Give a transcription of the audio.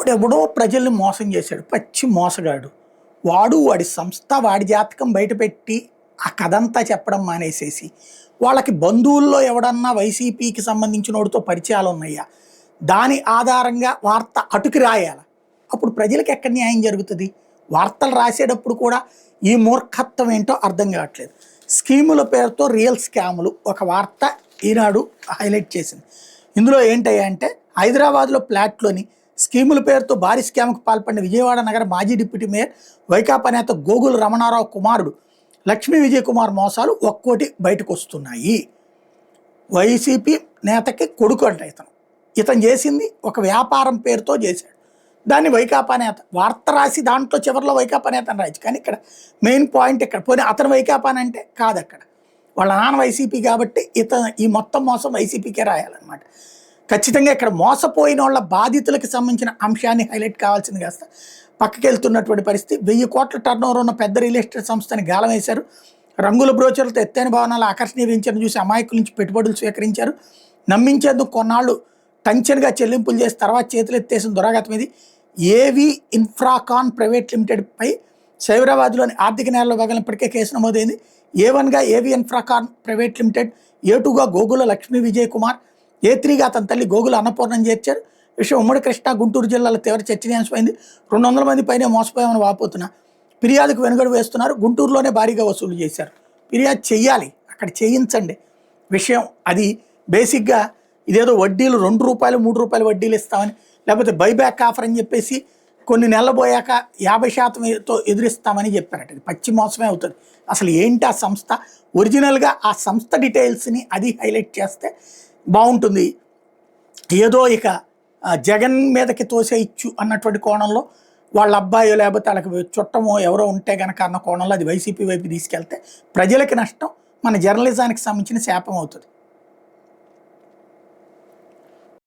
వాడెవడో ప్రజల్ని మోసం చేశాడు, పచ్చి మోసగాడు. వాడి సంస్థ వాడి జాతకం బయటపెట్టి ఆ కథంతా చెప్పడం మానేసేసి, వాళ్ళకి బంధువుల్లో ఎవడన్నా వైసీపీకి సంబంధించినోడితో పరిచయాలు ఉన్నాయా, దాని ఆధారంగా వార్త అటుకి రాయాలి. అప్పుడు ప్రజలకు ఎక్కడ న్యాయం జరుగుతుంది? వార్తలు రాసేటప్పుడు కూడా ఈ మూర్ఖత్వం ఏంటో అర్థం కావట్లేదు. స్కీముల పేరుతో రియల్ స్కాములు ఒక వార్త ఈనాడు హైలైట్ చేసింది. ఇందులో ఏంటయ్యా అంటే, హైదరాబాద్లో ఫ్లాట్లోని స్కీముల పేరుతో భారీ స్కామ్కు పాల్పడిన విజయవాడ నగర మాజీ డిప్యూటీ మేయర్ వైకాపా నేత గోగుల రమణారావు కుమారుడు లక్ష్మీ విజయ్ కుమార్ మోసాలు ఒక్కోటి బయటకు వస్తున్నాయి. వైసీపీ నేతకి కొడుకు అంటే ఇతను చేసింది ఒక వ్యాపారం పేరుతో చేశాడు. దాన్ని వైకాపా నేత వార్త రాసి దాంట్లో చివరిలో వైకాపా నేత అని రాయచ్చు. కానీ ఇక్కడ మెయిన్ పాయింట్ ఇక్కడ పోనీ అతను వైకాపా అంటే కాదు, అక్కడ వాళ్ళ నాన్న వైసీపీ కాబట్టి ఈ మొత్తం మోసం వైసీపీకే రాయాలన్నమాట. ఖచ్చితంగా ఇక్కడ మోసపోయిన వాళ్ళ బాధితులకు సంబంధించిన అంశాన్ని హైలైట్ కావాల్సింది కాస్త పక్కకి వెళ్తున్నటువంటి పరిస్థితి. 1000 కోట్ల టర్నోవర్ ఉన్న పెద్ద రియల్ ఎస్టేట్ సంస్థని గాలం వేశారు. రంగుల బ్రోచర్లతో ఎత్తైన భవనాలు ఆకర్షణీయ వెంచర్ను చూసి అమాయకుల నుంచి పెట్టుబడులు స్వీకరించారు. నమ్మించేందుకు కొన్నాళ్ళు టంచన్గా చెల్లింపులు చేసి తర్వాత చేతులు ఎత్తేసిన దురాగతం ఇది. ఏవి ఇన్ఫ్రాకాన్ ప్రైవేట్ లిమిటెడ్పై సైబరాబాద్లోని ఆర్థిక నేరాల భాగంలో ఇప్పటికే కేసు నమోదైంది. A1గా ఏవి ఇన్ఫ్రాకాన్ ప్రైవేట్ లిమిటెడ్, A2గా గోగుల లక్ష్మీ విజయ్ కుమార్, A3గా అతని తల్లి గోగుల అన్నపూర్ణం చేర్చారు. విషయం ఉమ్మడి కృష్ణా గుంటూరు జిల్లాలో తీవ్ర చర్చనీయాంశమైంది. 200 మంది పైనే మోసపోయామని వాపోతున్నా ఫిర్యాదుకు వెనుగడు వేస్తున్నారు. గుంటూరులోనే భారీగా వసూలు చేశారు. ఫిర్యాదు చెయ్యాలి, అక్కడ చేయించండి విషయం. అది బేసిక్గా ఇదేదో వడ్డీలు 2 రూపాయలు 3 రూపాయలు వడ్డీలు ఇస్తామని, లేకపోతే బైబ్యాక్ ఆఫర్ అని చెప్పేసి కొన్ని నెలలు పోయాక 50% ఎదురిస్తామని చెప్పారట. ఇది పచ్చి మోసమే అవుతుంది. అసలు ఏంటి ఆ సంస్థ? ఒరిజినల్గా ఆ సంస్థ డీటెయిల్స్ని అది హైలైట్ చేస్తే బాగుంటుంది. ఏదో ఇక జగన్ మీదకి తోసేయచ్చు అన్నటువంటి కోణంలో వాళ్ళ అబ్బాయో లేకపోతే వాళ్ళకి చుట్టమో ఎవరో ఉంటే కనుక అన్న కోణంలో అది వైసీపీ వైపు తీసుకెళ్తే ప్రజలకి నష్టం, మన జర్నలిజానికి సంబంధించిన శాపం అవుతుంది.